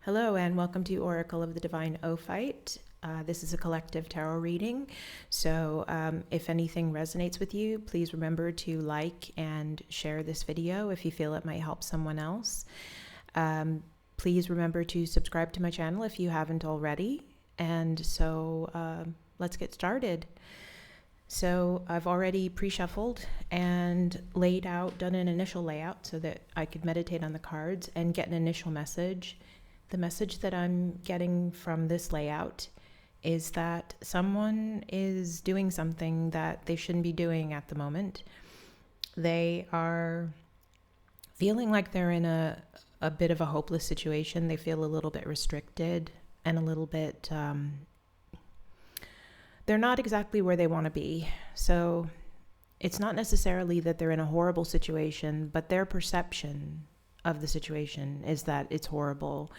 Hello and welcome to Oracle of the Divine Ophite. This is a collective tarot reading, so if anything resonates with you, please remember to like and share this video if you feel it might help someone else. Please remember to subscribe to my channel if you haven't already. And so let's get started. So I've already pre-shuffled and laid out, done an initial layout so that I could meditate on the cards and get an initial message. The message that I'm getting from this layout is that someone is doing something that they shouldn't be doing at the moment. They are feeling like they're in a bit of a hopeless situation. They feel a little bit restricted and a little bit, they're not exactly where they want to be. So it's not necessarily that they're in a horrible situation, but their perception of the situation is that it's horrible,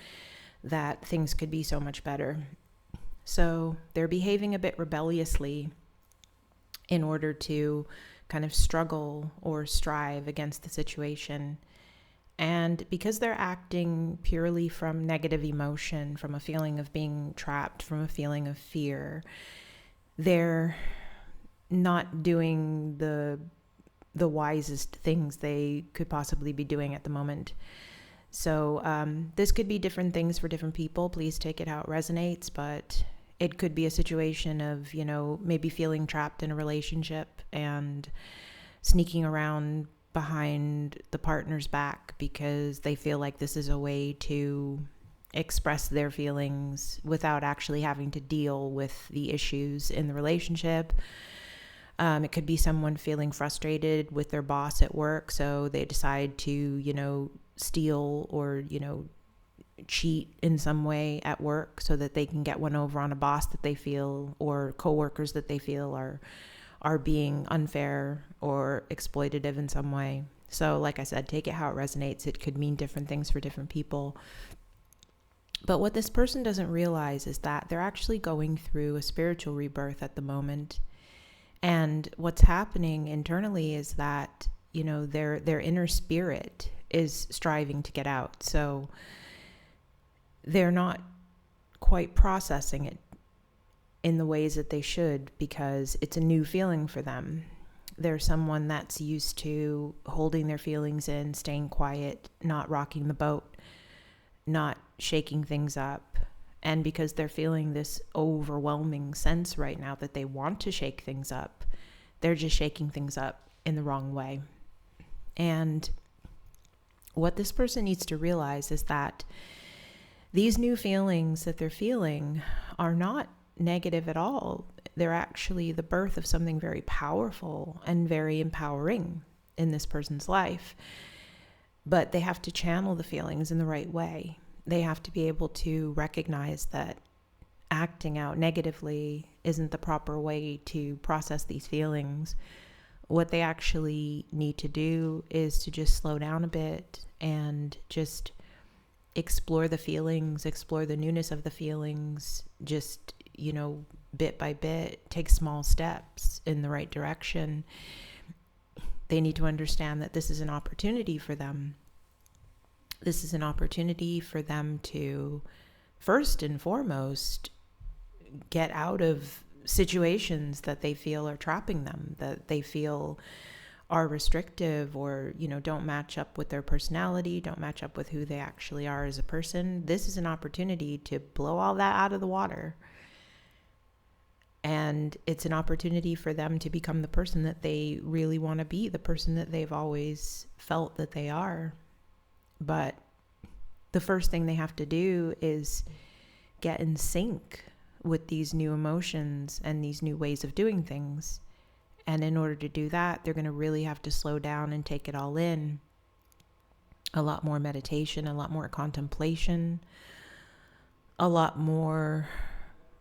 that things could be so much better. So they're behaving a bit rebelliously in order to kind of struggle or strive against the situation. And because they're acting purely from negative emotion, from a feeling of being trapped, from a feeling of fear, they're not doing the wisest things they could possibly be doing at the moment. So this could be different things for different people. Please take it how it resonates, but it could be a situation of, maybe feeling trapped in a relationship and sneaking around behind the partner's back because they feel like this is a way to express their feelings without actually having to deal with the issues in the relationship. It could be someone feeling frustrated with their boss at work, so they decide to, steal or, cheat in some way at work so that they can get one over on a boss that they feel or coworkers that they feel are being unfair or exploitative in some way. So like I said, take it how it resonates. It could mean different things for different people. But what this person doesn't realize is that they're actually going through a spiritual rebirth at the moment. And what's happening internally is that, their inner spirit is striving to get out. So they're not quite processing it in the ways that they should because it's a new feeling for them. They're someone that's used to holding their feelings in, staying quiet, not rocking the boat, not shaking things up. And because they're feeling this overwhelming sense right now that they want to shake things up, they're just shaking things up in the wrong way. And what this person needs to realize is that these new feelings that they're feeling are not negative at all. They're actually the birth of something very powerful and very empowering in this person's life. But they have to channel the feelings in the right way. They have to be able to recognize that acting out negatively isn't the proper way to process these feelings. What they actually need to do is to just slow down a bit and just explore the feelings, explore the newness of the feelings, just, bit by bit, take small steps in the right direction. They need to understand that this is an opportunity for them. This is an opportunity for them to, first and foremost, get out of situations that they feel are trapping them, that they feel are restrictive or, don't match up with their personality, don't match up with who they actually are as a person. This is an opportunity to blow all that out of the water. And it's an opportunity for them to become the person that they really want to be, the person that they've always felt that they are. But the first thing they have to do is get in sync with these new emotions and these new ways of doing things. And in order to do that, they're going to really have to slow down and take it all in. A lot more meditation, a lot more contemplation, a lot more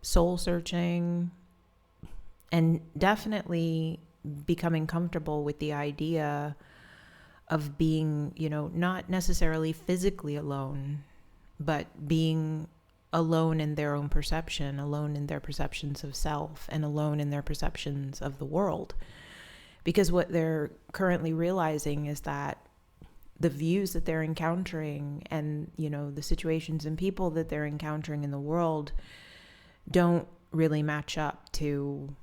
soul searching, and definitely becoming comfortable with the idea of being, not necessarily physically alone, but being alone in their own perception, alone in their perceptions of self, and alone in their perceptions of the world. Because what they're currently realizing is that the views that they're encountering and, the situations and people that they're encountering in the world don't really match up to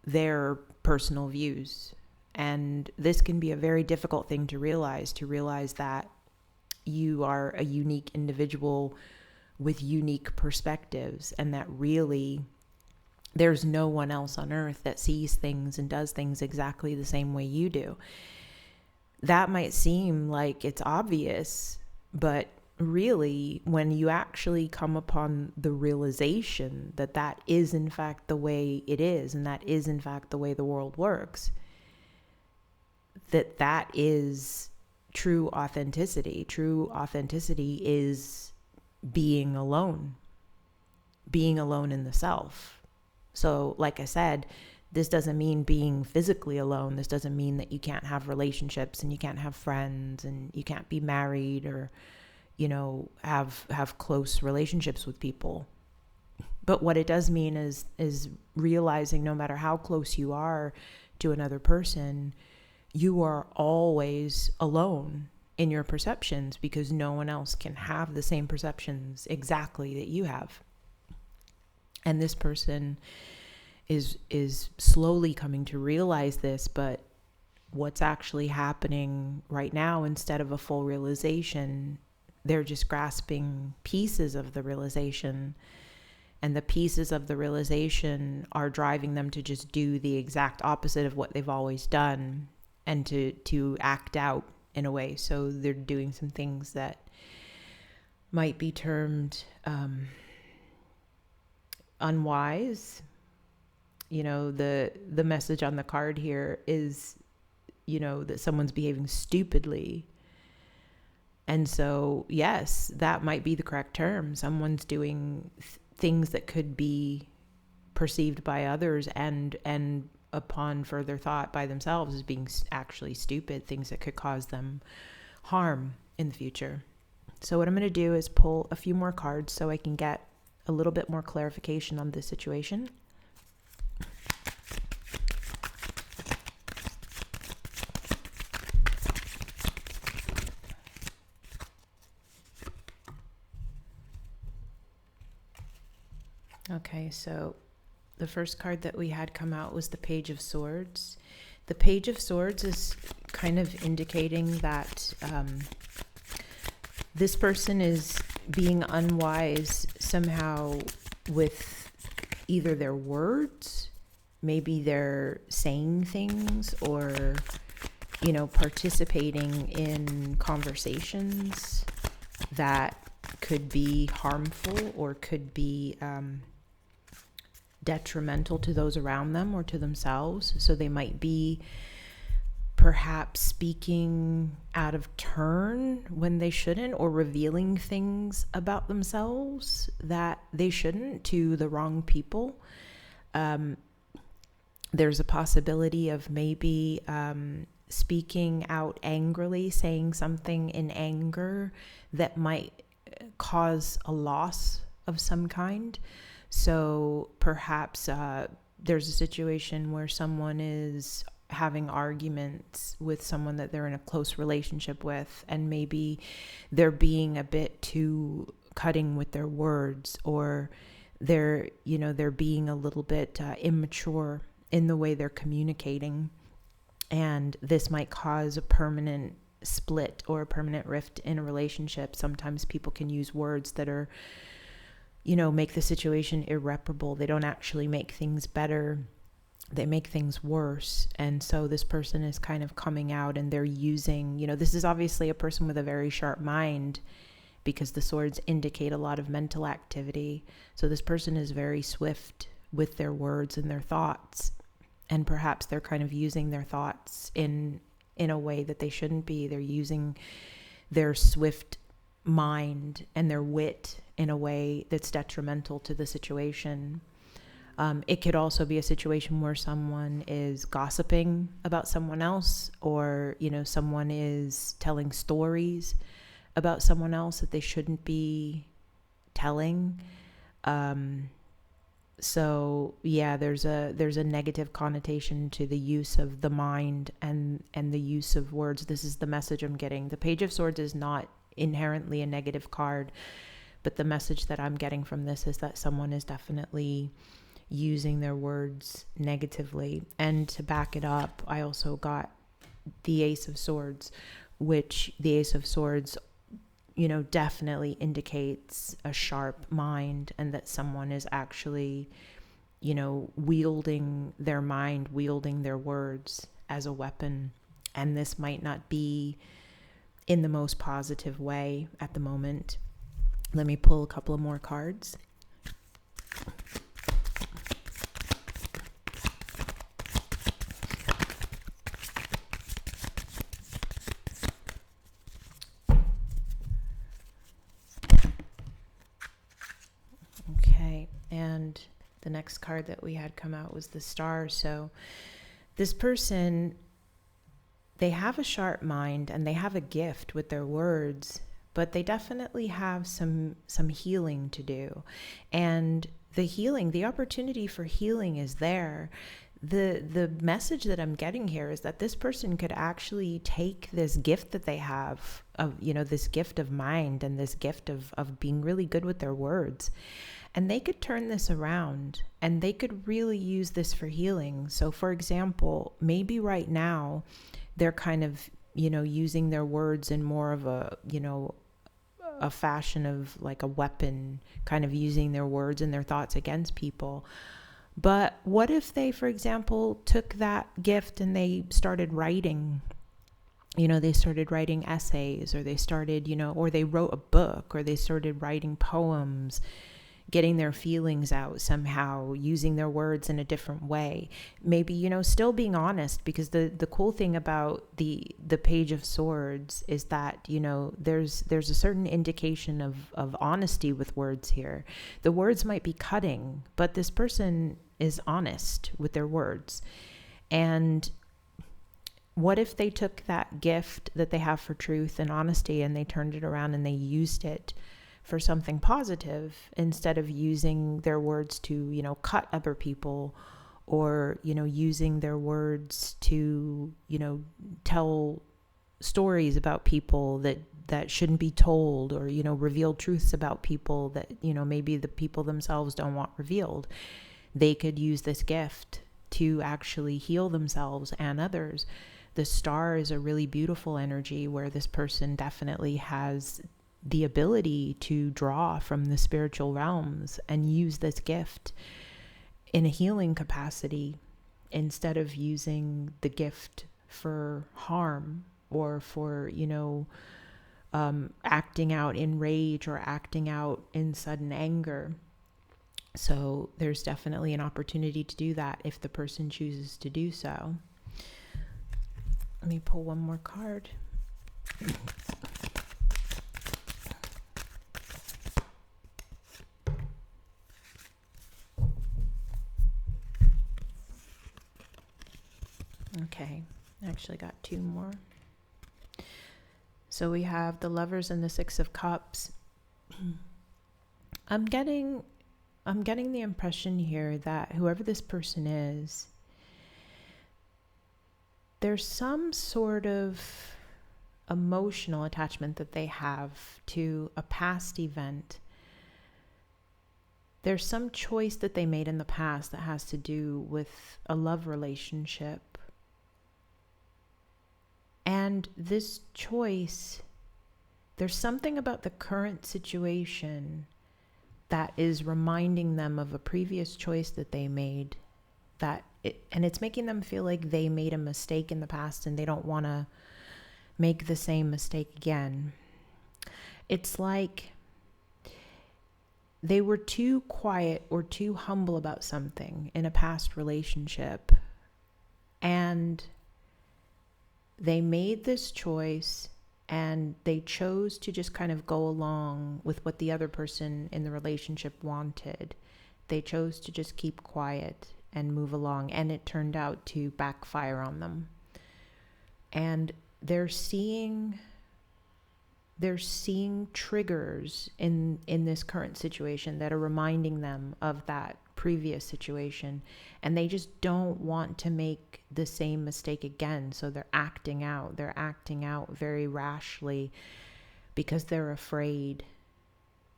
their personal views. And this can be a very difficult thing to realize that you are a unique individual with unique perspectives, and that really there's no one else on earth that sees things and does things exactly the same way you do. That might seem like it's obvious, but really, when you actually come upon the realization that that is in fact the way it is, and that is in fact the way the world works, that is true authenticity. True authenticity is being alone in the self. So like I said, this doesn't mean being physically alone. This doesn't mean that you can't have relationships and you can't have friends and you can't be married or, have close relationships with people. But what it does mean is realizing no matter how close you are to another person, you are always alone in your perceptions, because no one else can have the same perceptions exactly that you have. And this person is slowly coming to realize this, but what's actually happening right now, instead of a full realization, they're just grasping pieces of the realization, and the pieces of the realization are driving them to just do the exact opposite of what they've always done, and to act out in a way. So they're doing some things that might be termed unwise. The message on the card here is, that someone's behaving stupidly. And so, yes, that might be the correct term. Someone's doing things that could be perceived by others and upon further thought by themselves as being actually stupid, things that could cause them harm in the future. So what I'm going to do is pull a few more cards so I can get a little bit more clarification on this situation. Okay, so the first card that we had come out was the Page of Swords. The Page of Swords is kind of indicating that this person is being unwise somehow with either their words, maybe they're saying things, or, participating in conversations that could be harmful or could be detrimental to those around them or to themselves. So they might be perhaps speaking out of turn when they shouldn't, or revealing things about themselves that they shouldn't to the wrong people. There's a possibility of maybe speaking out angrily, saying something in anger that might cause a loss of some kind. So perhaps there's a situation where someone is having arguments with someone that they're in a close relationship with, and maybe they're being a bit too cutting with their words, or they're being a little bit immature in the way they're communicating. And this might cause a permanent split or a permanent rift in a relationship. Sometimes people can use words that are, make the situation irreparable. They don't actually make things better. They make things worse. And so this person is kind of coming out, and they're using, this is obviously a person with a very sharp mind, because the swords indicate a lot of mental activity. So this person is very swift with their words and their thoughts. And perhaps they're kind of using their thoughts in a way that they shouldn't be. They're using their swift mind and their wit in a way that's detrimental to the situation. It could also be a situation where someone is gossiping about someone else, or, someone is telling stories about someone else that they shouldn't be telling. So yeah, there's a negative connotation to the use of the mind and the use of words. This is the message I'm getting. The Page of Swords is not inherently a negative card, but the message that I'm getting from this is that someone is definitely using their words negatively. And to back it up, I also got the Ace of Swords, which the Ace of Swords, definitely indicates a sharp mind, and that someone is actually, wielding their mind, wielding their words as a weapon. And this might not be in the most positive way at the moment. Let me pull a couple of more cards. Okay, and the next card that we had come out was the Star. So this person, they have a sharp mind and they have a gift with their words, but they definitely have some healing to do. And the opportunity for healing is there. The message that I'm getting here is that this person could actually take this gift that they have of, this gift of mind and this gift of being really good with their words. And they could turn this around and they could really use this for healing. So for example, maybe right now they're kind of, using their words in more of a fashion of like a weapon, kind of using their words and their thoughts against people. But what if they, for example, took that gift and they started writing, they started writing essays, or they started, or they wrote a book, or they started writing poems, getting their feelings out somehow, using their words in a different way. Maybe, still being honest, because the cool thing about the Page of Swords is that, there's a certain indication of honesty with words here. The words might be cutting, but this person is honest with their words. And what if they took that gift that they have for truth and honesty and they turned it around and they used it for something positive, instead of using their words to, cut other people, or, using their words to, tell stories about people that shouldn't be told, or, reveal truths about people that, maybe the people themselves don't want revealed. They could use this gift to actually heal themselves and others. The Star is a really beautiful energy where this person definitely has the ability to draw from the spiritual realms and use this gift in a healing capacity, instead of using the gift for harm, or for, acting out in rage or acting out in sudden anger. So there's definitely an opportunity to do that if the person chooses to do so. Let me pull one more card. Okay, I actually got two more. So we have the Lovers and the Six of Cups. I'm getting the impression here that whoever this person is, there's some sort of emotional attachment that they have to a past event. There's some choice that they made in the past that has to do with a love relationship. And this choice, there's something about the current situation that is reminding them of a previous choice that they made, and it's making them feel like they made a mistake in the past and they don't want to make the same mistake again. It's like they were too quiet or too humble about something in a past relationship, and they made this choice and they chose to just kind of go along with what the other person in the relationship wanted. They chose to just keep quiet and move along, and it turned out to backfire on them. And they're seeing triggers in this current situation that are reminding them of that previous situation, and they just don't want to make the same mistake again. So they're acting out very rashly because they're afraid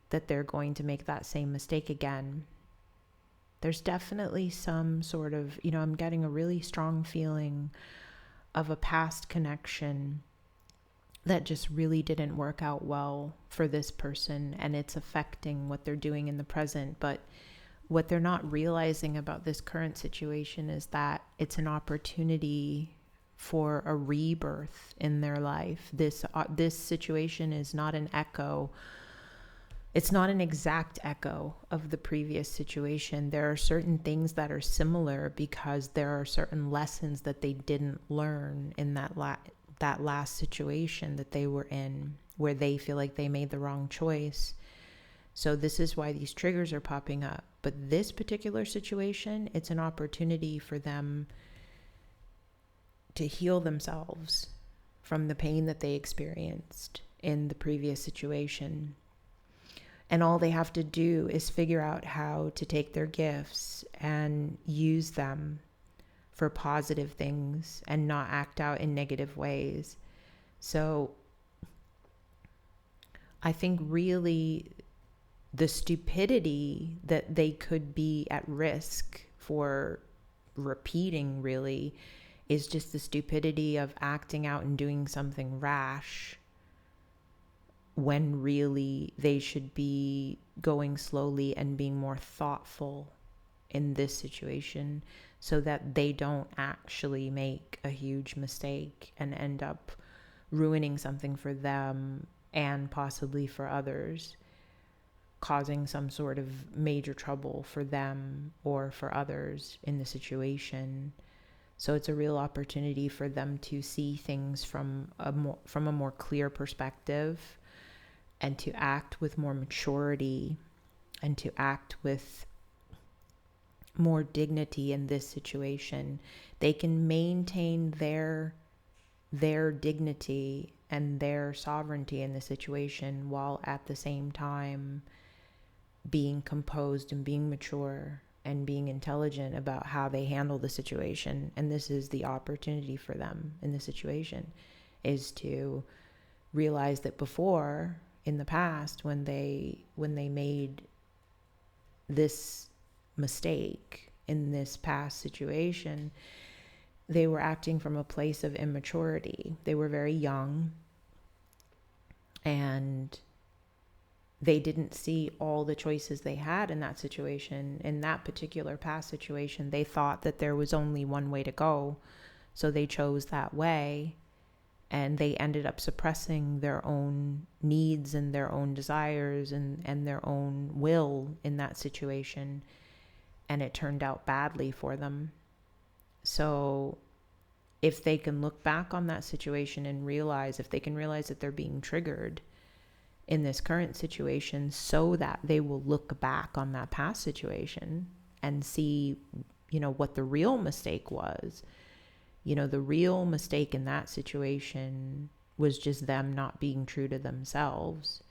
that they're going to make that same mistake again. There's definitely some sort of, I'm getting a really strong feeling of a past connection that just really didn't work out well for this person, and it's affecting what they're doing in the present. But what they're not realizing about this current situation is that it's an opportunity for a rebirth in their life. This situation is not an echo. It's not an exact echo of the previous situation. There are certain things that are similar because there are certain lessons that they didn't learn in that last situation that they were in, where they feel like they made the wrong choice. So this is why these triggers are popping up. But this particular situation, it's an opportunity for them to heal themselves from the pain that they experienced in the previous situation. And all they have to do is figure out how to take their gifts and use them for positive things and not act out in negative ways. So I think really the stupidity that they could be at risk for repeating really is just the stupidity of acting out and doing something rash, when really they should be going slowly and being more thoughtful in this situation, so that they don't actually make a huge mistake and end up ruining something for them and possibly for others, causing some sort of major trouble for them or for others in the situation. So it's a real opportunity for them to see things from a more clear perspective, and to act with more maturity, and to act with more dignity in this situation. They can maintain their dignity and their sovereignty in the situation, while at the same time being composed and being mature and being intelligent about how they handle the situation. And this is the opportunity for them in the situation, is to realize that before, in the past, when they made this mistake in this past situation, they were acting from a place of immaturity. They were very young, and they didn't see all the choices they had in that situation. In that particular past situation, they thought that there was only one way to go, so they chose that way, and they ended up suppressing their own needs and their own desires and their own will in that situation, and it turned out badly for them. So if they can look back on that situation and realize that they're being triggered in this current situation, so that they will look back on that past situation and see, what the real mistake was. The real mistake in that situation was just them not being true to themselves.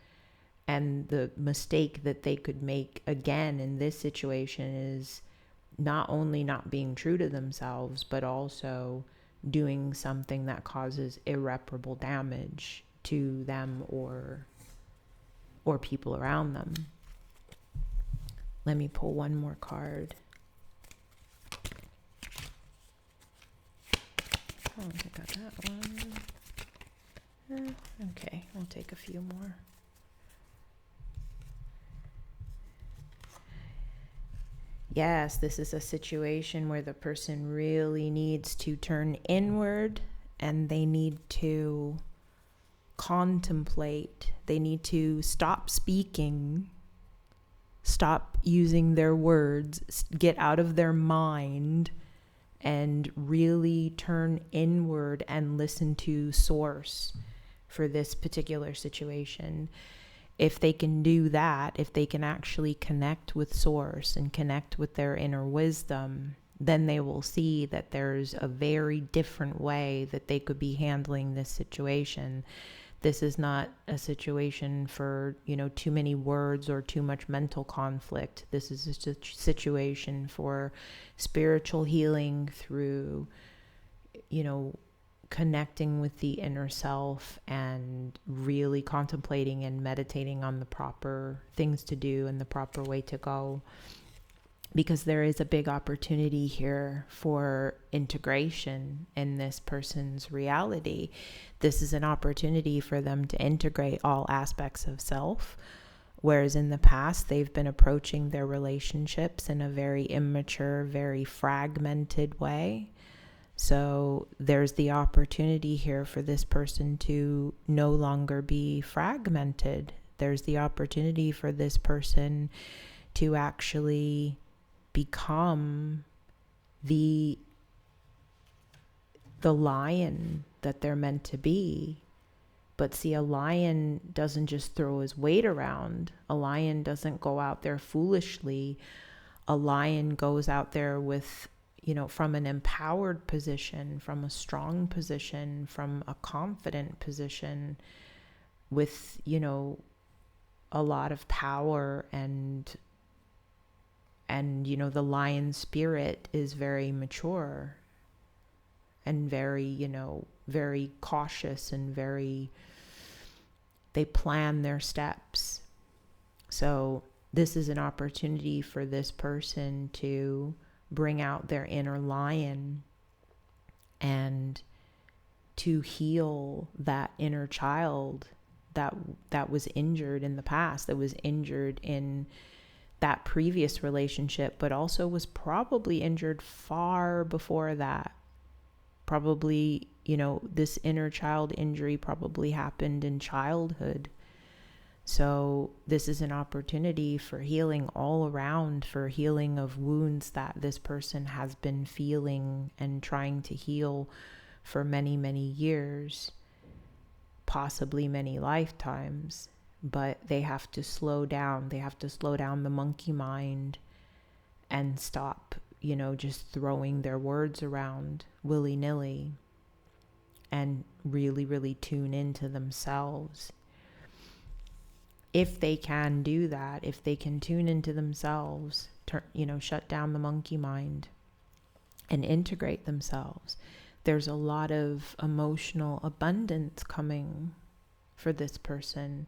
And the mistake that they could make again in this situation is not only not being true to themselves, but also doing something that causes irreparable damage to them or people around them. Let me pull one more card. Oh, I got that one. Okay, we'll take a few more. Yes, this is a situation where the person really needs to turn inward, and they need to contemplate. They need to stop speaking, stop using their words, get out of their mind, and really turn inward and listen to source for this particular situation. If they can do that, if they can actually connect with source and connect with their inner wisdom, then they will see that there's a very different way that they could be handling this situation. This is not a situation for, too many words or too much mental conflict. This is a situation for spiritual healing through, connecting with the inner self and really contemplating and meditating on the proper things to do and the proper way to go. Because there is a big opportunity here for integration in this person's reality. This is an opportunity for them to integrate all aspects of self, whereas in the past they've been approaching their relationships in a very immature, very fragmented way. So there's the opportunity here for this person to no longer be fragmented. There's the opportunity for this person to actually become the lion that they're meant to be. But see, a lion doesn't just throw his weight around. A lion doesn't go out there foolishly. A lion goes out there with, from an empowered position, from a strong position, from a confident position, with, a lot of power and the lion spirit is very mature and very, very cautious and they plan their steps. So this is an opportunity for this person to bring out their inner lion and to heal that inner child that was injured in the past, that was injured in that previous relationship, but also was probably injured far before that. Probably, this inner child injury probably happened in childhood. So this is an opportunity for healing all around, for healing of wounds that this person has been feeling and trying to heal for many, many years, possibly many lifetimes. But they have to slow down. They have to slow down the monkey mind and stop, just throwing their words around willy-nilly and really, really tune into themselves. If they can do that, if they can tune into themselves, shut down the monkey mind and integrate themselves, there's a lot of emotional abundance coming for this person.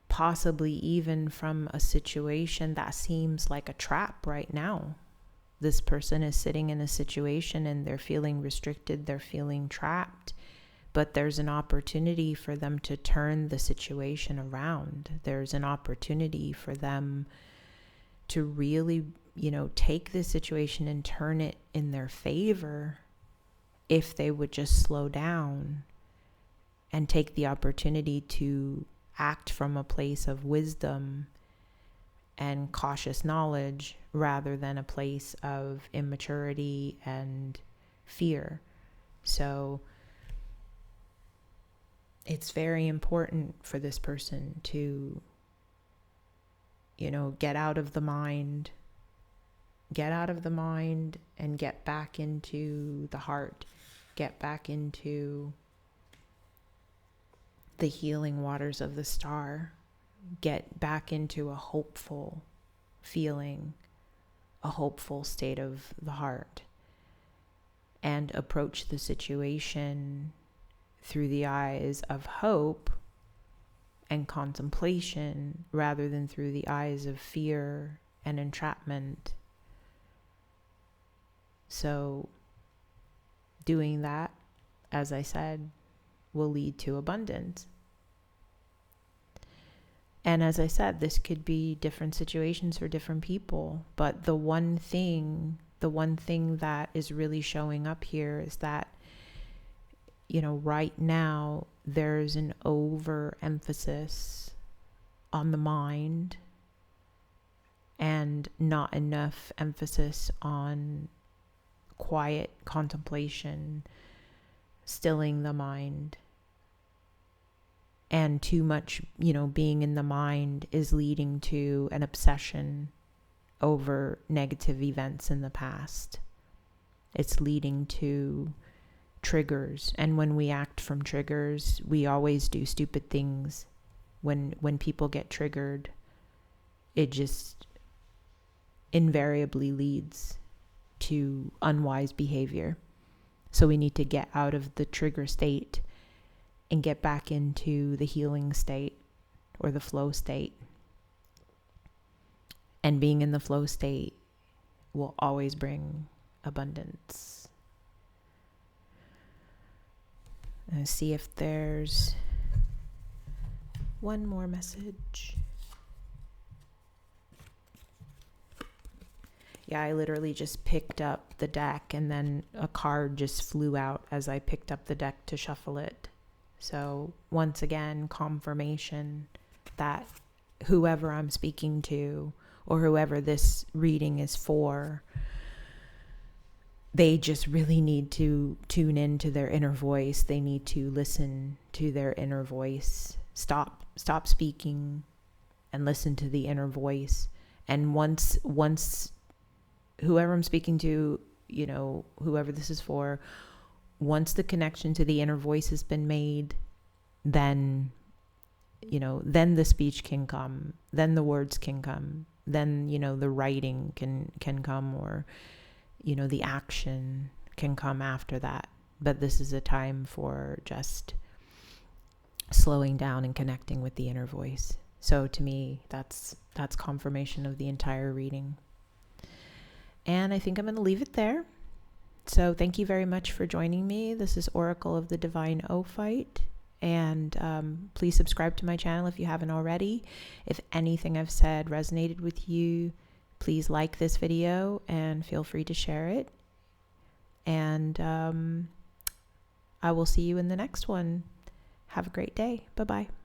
Possibly even from a situation that seems like a trap right now. This person is sitting in a situation and they're feeling restricted, they're feeling trapped, but there's an opportunity for them to turn the situation around. There's an opportunity for them to really, take the situation and turn it in their favor if they would just slow down and take the opportunity to act from a place of wisdom and cautious knowledge rather than a place of immaturity and fear. So it's very important for this person to, get out of the mind and get back into the heart, get back into the healing waters of the star, get back into a hopeful feeling, a hopeful state of the heart, and approach the situation through the eyes of hope and contemplation rather than through the eyes of fear and entrapment. So doing that, as I said, will lead to abundance. And as I said, this could be different situations for different people. But the one thing that is really showing up here is that, right now there's an overemphasis on the mind and not enough emphasis on quiet contemplation, stilling the mind. And too much, being in the mind is leading to an obsession over negative events in the past. It's leading to triggers. And when we act from triggers, we always do stupid things. When people get triggered, it just invariably leads to unwise behavior. So we need to get out of the trigger state and get back into the healing state or the flow state. And being in the flow state will always bring abundance. Let's see if there's one more message. Yeah, I literally just picked up the deck and then a card just flew out as I picked up the deck to shuffle it. So once again, confirmation that whoever I'm speaking to or whoever this reading is for, they just really need to tune into their inner voice. They need to listen to their inner voice. Stop speaking and listen to the inner voice. And once whoever I'm speaking to, you know, whoever this is for, once the connection to the inner voice has been made, then, you know, then the speech can come, then the words can come, then, you know, the writing can come, or, you know, the action can come after that. But this is a time for just slowing down and connecting with the inner voice. So to me, that's confirmation of the entire reading. And I think I'm going to leave it there. So thank you very much for joining me. This is Oracle of the Divine Ophite. And please subscribe to my channel if you haven't already. If anything I've said resonated with you, please like this video and feel free to share it. And I will see you in the next one. Have a great day. Bye-bye.